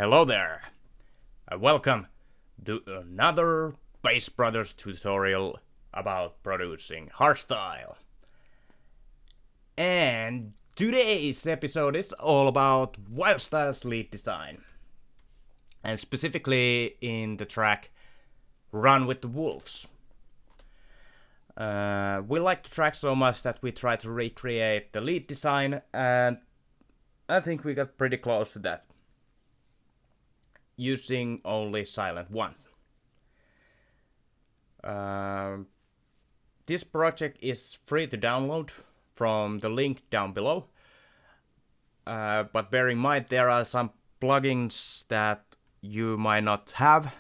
Hello there, and welcome to another Brotherz tutorial about producing hardstyle. And today's episode is all about Wildstylez lead design, and specifically in the track Run with the Wolves. We like the track so much that we try to recreate the lead design, and I think we got pretty close to that, using only Silent 1. This project is free to download from the link down below, but bear in mind there are some plugins that you might not have,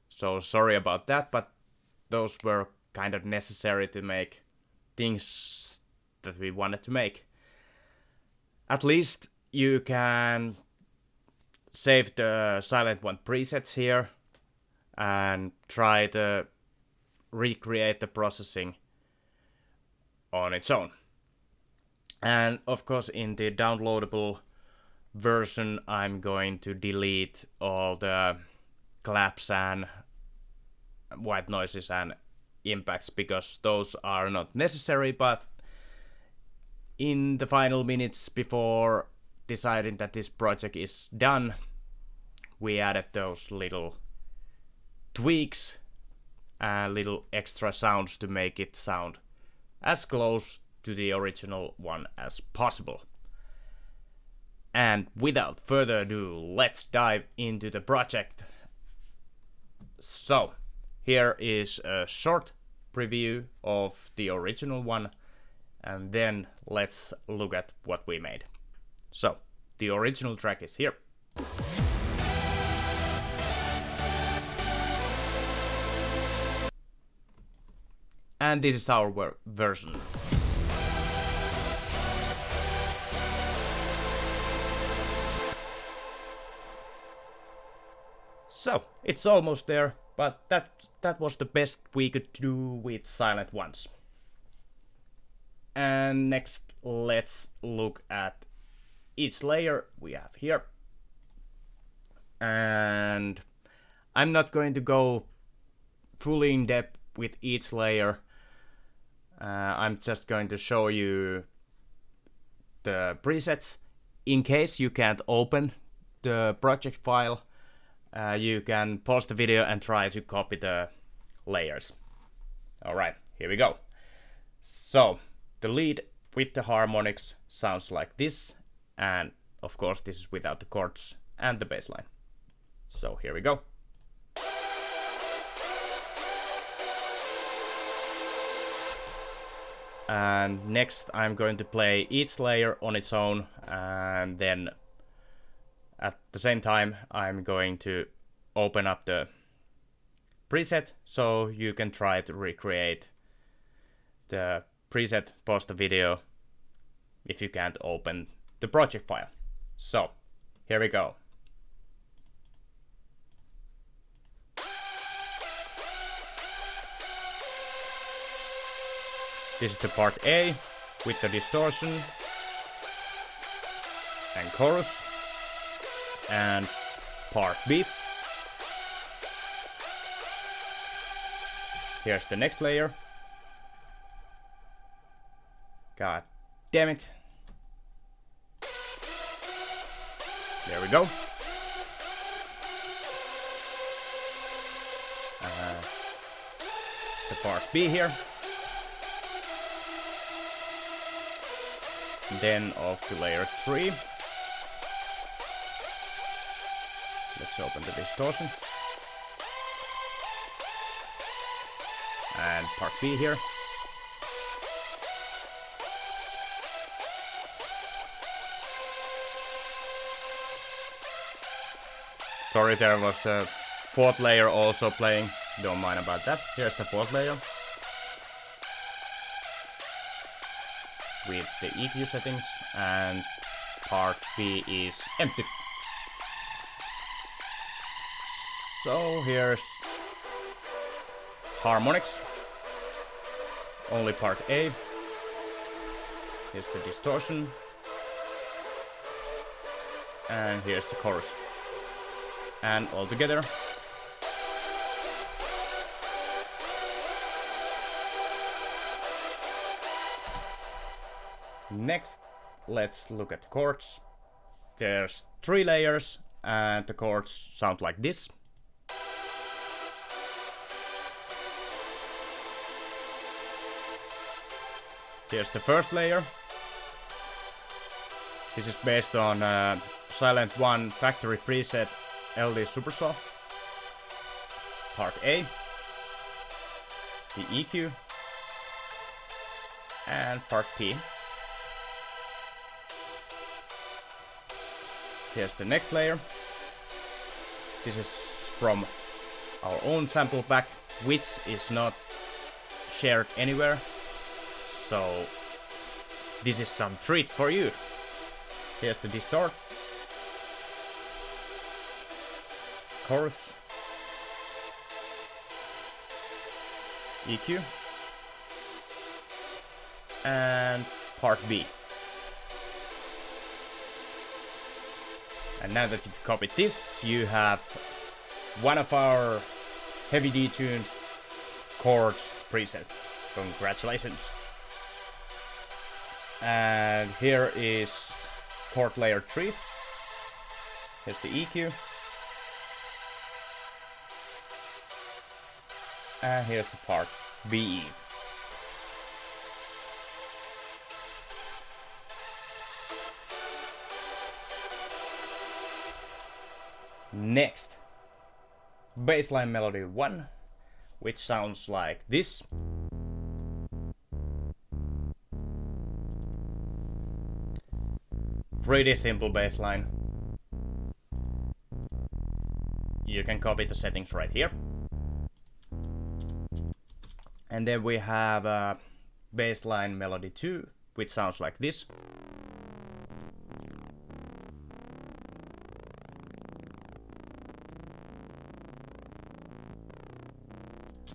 so sorry about that, but those were kind of necessary to make things that we wanted to make. At least you can save the Silent 1 presets here and try to recreate the processing on its own. And of course in the downloadable version I'm going to delete all the claps and white noises and impacts because those are not necessary, but in the final minutes before deciding that this project is done, we added those little tweaks and little extra sounds to make it sound as close to the original one as possible. And without further ado, let's dive into the project. So, here is a short preview of the original one, and then let's look at what we made. So, the original track is here. And this is our version. So, it's almost there, but that was the best we could do with Silent Ones. And next, let's look at each layer we have here. And I'm not going to go fully in depth with each layer. I'm just going to show you the presets. In case you can't open the project file, you can pause the video and try to copy the layers. Alright, here we go. So, the lead with the harmonics sounds like this, and of course this is without the chords and the bass line. So here we go. And next I'm going to play each layer on its own, and then at the same time I'm going to open up the preset so you can try to recreate the preset, pause the video if you can't open the project file. So, here we go. This is the part A with the distortion and chorus, and part B. Here's the next layer. God damn it. There we go. The part B here. Then off to layer 3. Let's open the distortion. And part B here. Sorry, there was a fourth layer also playing. Don't mind about that. Here's the fourth layer with the EQ settings, and part B is empty. So here's harmonics, only part A. Here's the distortion, and here's the chorus. and all together. Next, let's look at the chords. There's 3 layers and the chords sound like this. Here's the first layer. This is based on Silent 1 factory preset LD Supersaw. Part A, the EQ, and part P. Here's the next layer. This is from our own sample pack, which is not shared anywhere. So this is some treat for you. Here's the distort, chorus, EQ, and part B. And now that you've copied this, you have one of our heavy detuned chords preset. Congratulations. And here is chord layer 3. Here's the EQ. And here's the part BE. Next, bassline melody 1, which sounds like this. Pretty simple bassline. You can copy the settings right here. And then we have bassline melody 2, which sounds like this.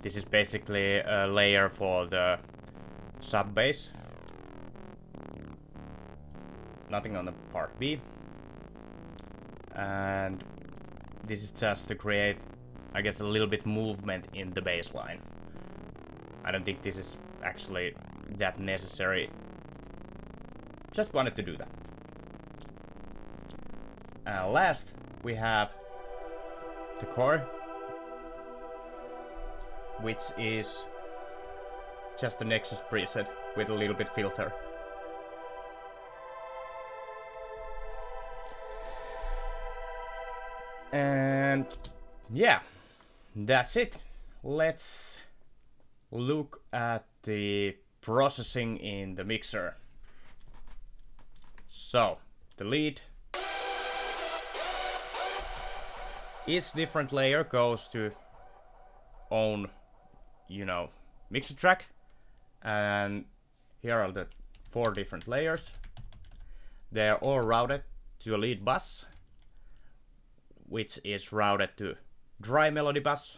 This is basically a layer for the sub bass. Nothing on the part B. And this is just to create, I guess, a little bit movement in the bass line. I don't think this is actually that necessary. Just wanted to do that. And last, we have the core, which is just the Nexus preset with a little bit filter. And yeah, that's it. Let's look at the processing in the mixer. So, the lead. Each different layer goes to own, mixer track. And here are the 4 different layers. They are all routed to a lead bus, which is routed to dry melody bus.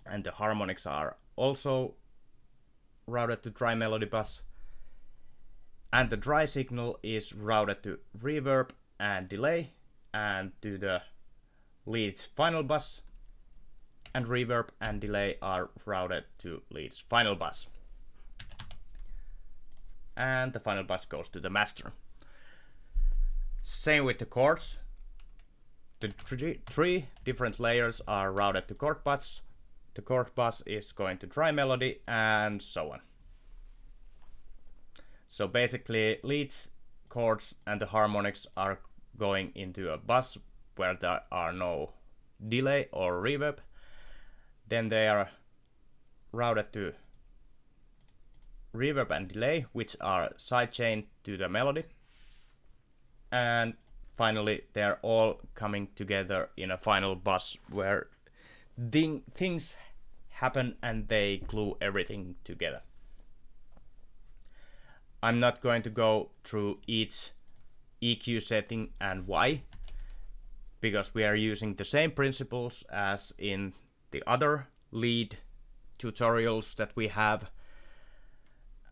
And the harmonics are also routed to dry melody bus. And the dry signal is routed to reverb and delay and to the lead's final bus. And reverb and delay are routed to lead's final bus. And the final bus goes to the master. Same with the chords. The 3 different layers are routed to chord bus. The chord bus is going to dry melody and so on. So basically leads, chords and the harmonics are going into a bus where there are no delay or reverb. Then they are routed to reverb and delay, which are sidechained to the melody. And finally, they're all coming together in a final bus where things happen and they glue everything together. I'm not going to go through each EQ setting and why, because we are using the same principles as in the other lead tutorials that we have.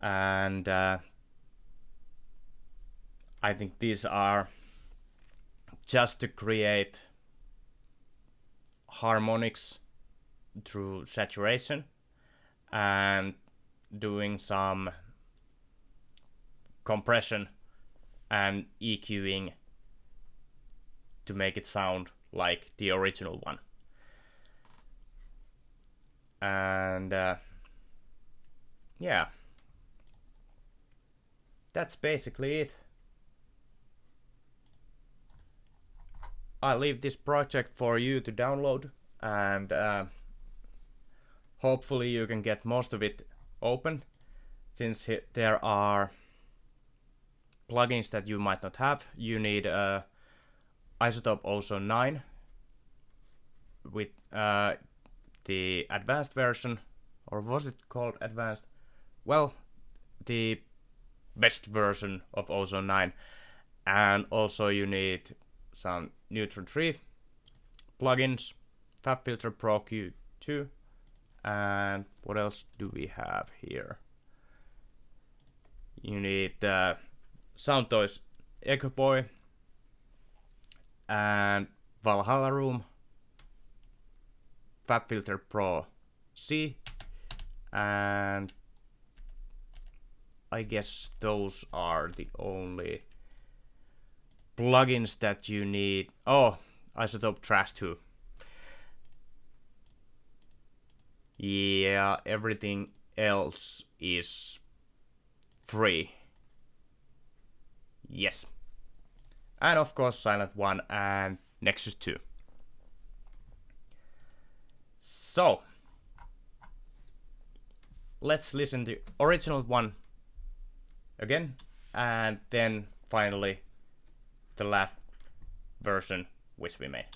And I think these are just to create harmonics through saturation and doing some compression and EQing to make it sound like the original one. And yeah, that's basically it. I'll leave this project for you to download, and hopefully you can get most of it open, since there are plugins that you might not have. You need Isotope Ozone 9 with the advanced version, or was it called advanced? Well, the best version of Ozone 9, and also you need some Neutron 3 plugins, FabFilter Pro Q2, and what else do we have here? You need Soundtoys Echo Boy and Valhalla Room, FabFilter Pro C, and I guess those are the only plugins that you need. Oh, Isotope Trash 2. Yeah, everything else is free. Yes. And of course Silent 1 and Nexus 2. So, let's listen to the original one again, and then finally the last version which we made.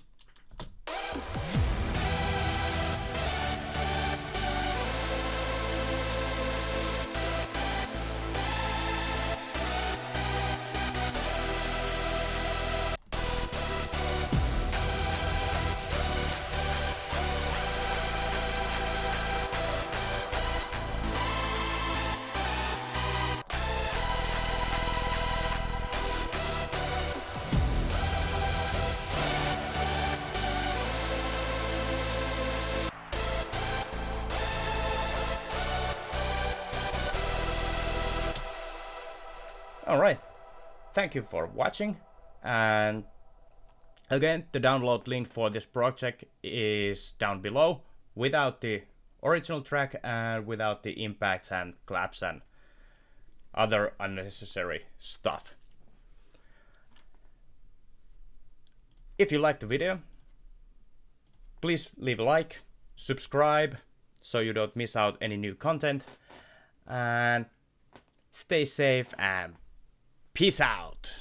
Alright, thank you for watching, and again, the download link for this project is down below, without the original track and without the impacts and claps and other unnecessary stuff. If you liked the video, please leave a like, subscribe so you don't miss out any new content, and stay safe and peace out.